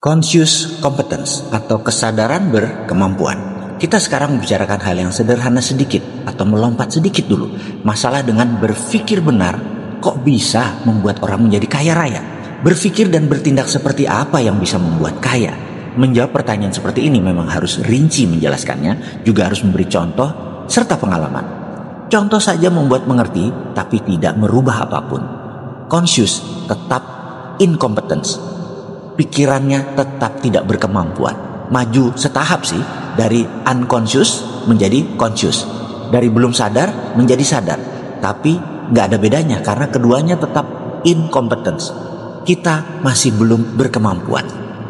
Conscious competence atau kesadaran berkemampuan. Kita sekarang membicarakan hal yang sederhana sedikit atau melompat sedikit dulu. Masalah dengan berpikir benar kok bisa membuat orang menjadi kaya raya. Berpikir dan bertindak seperti apa yang bisa membuat kaya? Menjawab pertanyaan seperti ini memang harus rinci menjelaskannya, juga harus memberi contoh serta pengalaman. Contoh saja membuat mengerti tapi tidak merubah apapun. Conscious tetap incompetence. Pikirannya tetap tidak berkemampuan. Maju setahap sih, dari unconscious menjadi conscious, dari belum sadar menjadi sadar. Tapi nggak ada bedanya karena keduanya tetap incompetence. Kita masih belum berkemampuan.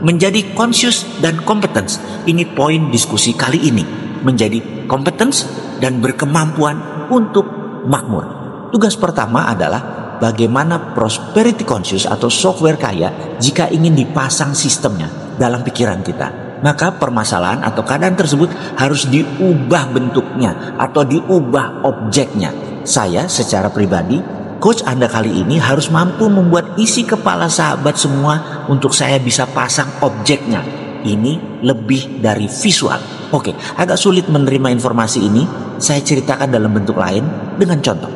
Menjadi conscious dan competence, ini poin diskusi kali ini. Menjadi competence dan berkemampuan untuk makmur. Tugas pertama adalah bagaimana prosperity conscious atau software kaya jika ingin dipasang sistemnya dalam pikiran kita. Maka permasalahan atau keadaan tersebut harus diubah bentuknya atau diubah objeknya. Saya secara pribadi, coach Anda kali ini harus mampu membuat isi kepala sahabat semua untuk saya bisa pasang objeknya. Ini lebih dari visual. Oke, agak sulit menerima informasi ini. Saya ceritakan dalam bentuk lain dengan contoh.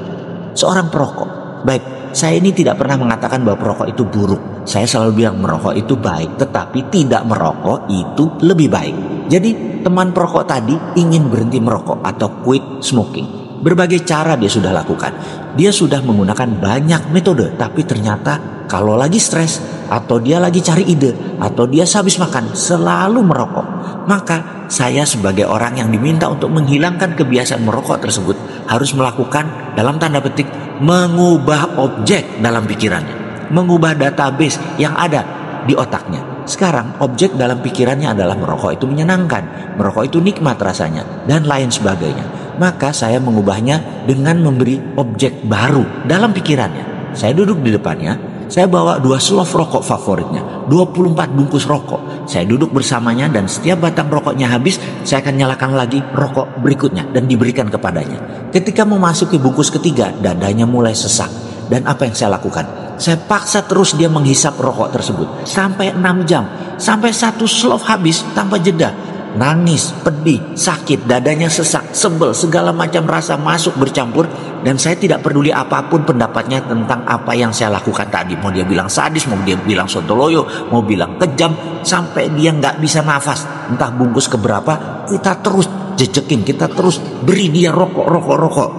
Seorang perokok. Baik, saya ini tidak pernah mengatakan bahwa perokok itu buruk. Saya selalu bilang merokok itu baik, tetapi tidak merokok itu lebih baik. Jadi teman perokok tadi ingin berhenti merokok atau quit smoking. Berbagai cara dia sudah lakukan. Dia sudah menggunakan banyak metode, tapi ternyata kalau lagi stres atau dia lagi cari ide atau dia sehabis makan selalu merokok. Maka saya sebagai orang yang diminta untuk menghilangkan kebiasaan merokok tersebut harus melakukan dalam tanda petik mengubah objek dalam pikirannya, mengubah database yang ada di otaknya. Sekarang objek dalam pikirannya adalah merokok itu menyenangkan, merokok itu nikmat rasanya, dan lain sebagainya. Maka saya mengubahnya dengan memberi objek baru dalam pikirannya. Saya duduk di depannya, saya bawa 2 slov rokok favoritnya, 24 bungkus rokok. Saya duduk bersamanya dan setiap batang rokoknya habis, saya akan nyalakan lagi rokok berikutnya dan diberikan kepadanya. Ketika memasuki bungkus ketiga, dadanya mulai sesak. Dan apa yang saya lakukan? Saya paksa terus dia menghisap rokok tersebut sampai 6 jam, sampai 1 slov habis tanpa jeda. Nangis, pedih, sakit, dadanya sesak, sebel, segala macam rasa masuk bercampur. Dan saya tidak peduli apapun pendapatnya tentang apa yang saya lakukan tadi. Mau dia bilang sadis, mau dia bilang sontoloyo, mau bilang kejam, sampai dia nggak bisa nafas. Entah bungkus keberapa, kita terus jejekin, kita terus beri dia rokok.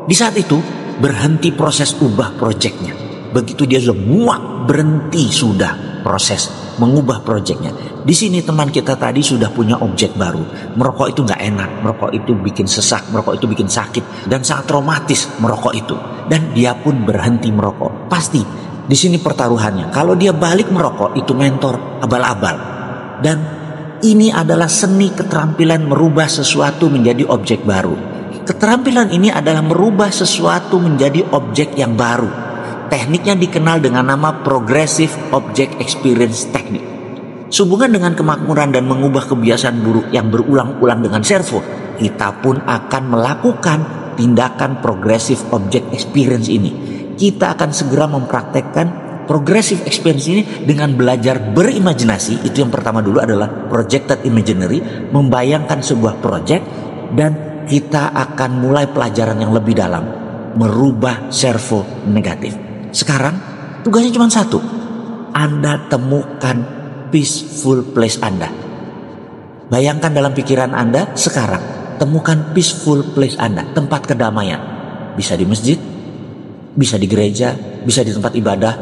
Di saat itu berhenti proses ubah proyeknya. Begitu dia sudah muak, berhenti sudah proses mengubah proyeknya. Di sini teman kita tadi sudah punya objek baru. Merokok itu nggak enak, merokok itu bikin sesak, merokok itu bikin sakit dan sangat traumatis merokok itu. Dan dia pun berhenti merokok. Pasti di sini pertaruhannya. Kalau dia balik merokok itu mentor abal-abal. Dan ini adalah seni keterampilan merubah sesuatu menjadi objek baru. Keterampilan ini adalah merubah sesuatu menjadi objek yang baru. Tekniknya dikenal dengan nama Progressive Object Experience Technique. Sehubungan dengan kemakmuran dan mengubah kebiasaan buruk yang berulang-ulang dengan servo, kita pun akan melakukan tindakan Progressive Object Experience ini. Kita akan segera mempraktekkan Progressive Experience ini dengan belajar berimajinasi. Itu yang pertama dulu adalah Projected Imaginary, membayangkan sebuah project, dan kita akan mulai pelajaran yang lebih dalam, merubah servo negatif. Sekarang tugasnya cuma satu. Anda temukan peaceful place Anda. Bayangkan dalam pikiran Anda sekarang. Temukan peaceful place Anda, tempat kedamaian. Bisa di masjid, bisa di gereja, bisa di tempat ibadah,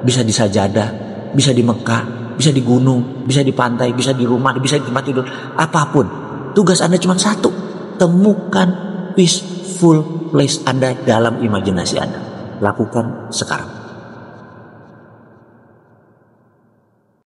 bisa di sajadah, bisa di Mekah, bisa di gunung, bisa di pantai, bisa di rumah, bisa di tempat tidur. Apapun. Tugas Anda cuma satu. Temukan peaceful place Anda dalam imajinasi Anda. Lakukan sekarang.